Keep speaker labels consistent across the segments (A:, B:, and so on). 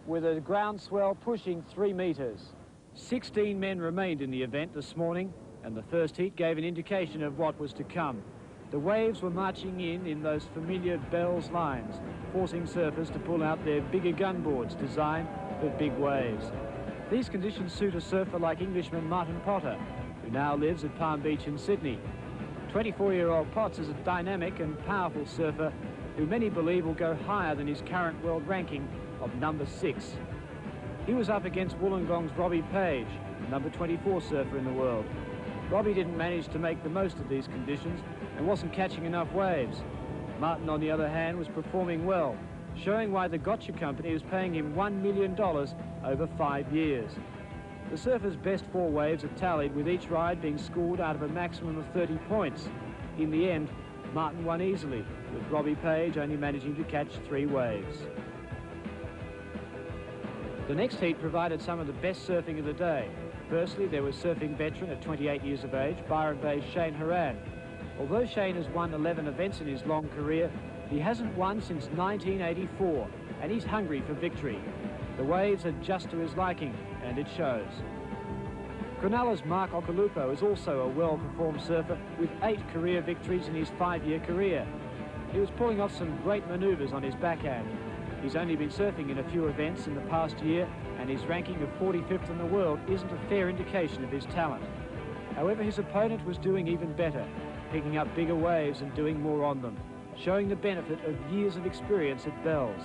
A: with a ground swell pushing 3 metres. 16 men remained in the event this morning, and the first heat gave an indication of what was to come. The waves were marching in those familiar Bell's lines, forcing surfers to pull out their bigger gunboards designed for big waves. These conditions suit a surfer like Englishman Martin Potter, who now lives at Palm Beach in Sydney. 24-year-old Potts is a dynamic and powerful surfer who many believe will go higher than his current world ranking of number 6. He was up against Wollongong's Robbie Page, the number 24 surfer in the world. Robbie didn't manage to make the most of these conditions and wasn't catching enough waves. Martin, on the other hand, was performing well, showing why the Gotcha Company was paying him $1 million over 5 years. The surfer's best 4 waves are tallied, with each ride being scored out of a maximum of 30 points. In the end, Martin won easily, with Robbie Page only managing to catch 3 waves. The next heat provided some of the best surfing of the day. Firstly, there was surfing veteran at 28 years of age, Byron Bay's Shane Horan. Although Shane has won 11 events in his long career, he hasn't won since 1984, and he's hungry for victory. The waves are just to his liking, and it shows. Cronulla's Mark Ocalupo is also a well-performed surfer with 8 career victories in his 5-year career. He was pulling off some great manoeuvres on his backhand. He's only been surfing in a few events in the past year, and his ranking of 45th in the world isn't a fair indication of his talent. However, his opponent was doing even better, picking up bigger waves and doing more on them, showing the benefit of years of experience at Bell's.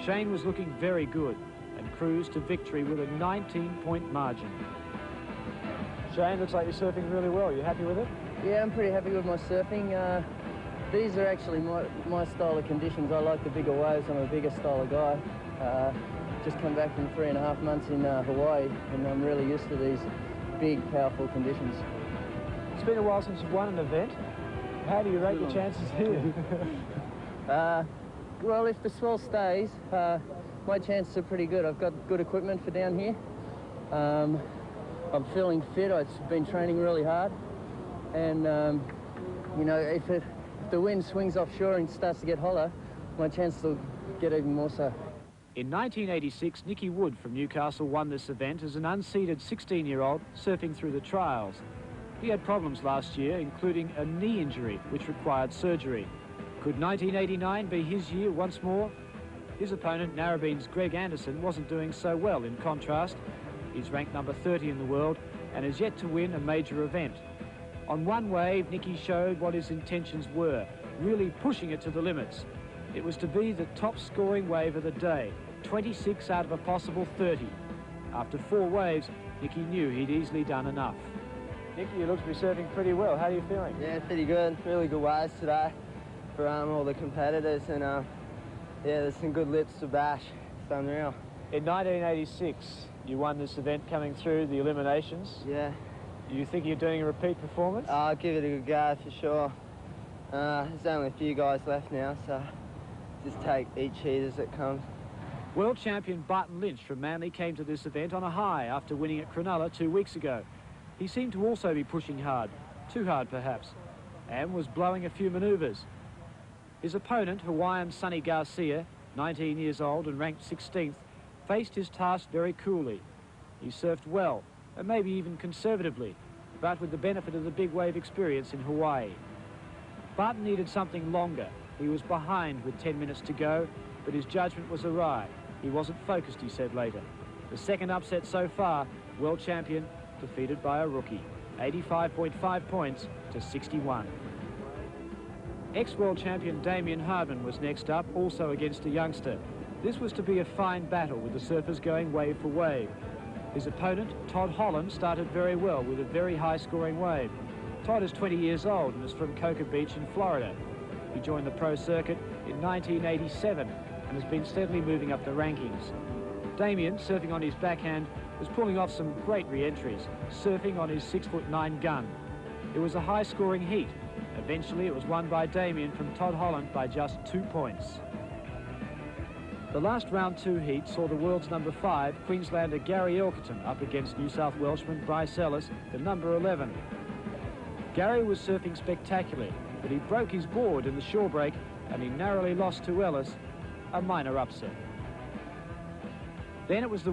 A: Shane was looking very good and cruised to victory with a 19-point margin. Shane, looks like you're surfing really well. You happy with it?
B: Yeah, I'm pretty happy with my surfing. These are actually my style of conditions. I like the bigger waves. I'm a bigger style of guy. Just come back from 3.5 months in Hawaii, and I'm really used to these big, powerful conditions.
A: It's been a while since you've won an event. How do you rate your chances here?
B: Well, if the swell stays, my chances are pretty good. I've got good equipment for down here. I'm feeling fit. I've been training really hard, and you know, if the wind swings offshore and starts to get holler, my chances will get even more so.
A: In 1986, Nikki Wood from Newcastle won this event as an unseeded 16-year-old surfing through the trials. He had problems last year, including a knee injury, which required surgery. Could 1989 be his year once more? His opponent, Narrabeen's Greg Anderson, wasn't doing so well. In contrast, he's ranked number 30 in the world and has yet to win a major event. On one wave, Nikki showed what his intentions were, really pushing it to the limits. It was to be the top-scoring wave of the day, 26 out of a possible 30. After 4 waves, Nikki knew he'd easily done enough. Nikki, you look to be surfing pretty well. How are you feeling?
C: Yeah, pretty good. Really good waves today for all the competitors, and yeah, there's some good lips to bash. It's unreal.
A: In 1986, you won this event coming through the eliminations.
C: Yeah.
A: You think you're doing a repeat performance?
C: I'll give it a good go for sure. There's only a few guys left now, so just take each heat as it comes.
A: World champion Barton Lynch from Manly came to this event on a high after winning at Cronulla 2 weeks ago. He seemed to also be pushing hard, too hard perhaps, and was blowing a few manoeuvres. His opponent, Hawaiian Sonny Garcia, 19 years old and ranked 16th, faced his task very coolly. He surfed well, and maybe even conservatively, but with the benefit of the big wave experience in Hawaii. Barton needed something longer. He was behind with 10 minutes to go, but his judgment was awry. He wasn't focused, he said later. The second upset so far, world champion defeated by a rookie, 85.5 points to 61. Ex-world champion Damian Hardman was next up, also against a youngster. This was to be a fine battle, with the surfers going wave for wave. His opponent, Todd Holland, started very well with a very high-scoring wave. Todd is 20 years old and is from Cocoa Beach in Florida. He joined the pro circuit in 1987 and has been steadily moving up the rankings. Damian, surfing on his backhand, was pulling off some great re-entries, surfing on his 6'9" gun. It was a high-scoring heat. Eventually, it was won by Damian from Todd Holland by just 2 points. The last round 2 heat saw the world's number 5, Queenslander Gary Elkerton, up against New South Welshman Bryce Ellis, the number 11. Gary was surfing spectacularly, but he broke his board in the shore break and he narrowly lost to Ellis, a minor upset. Then it was the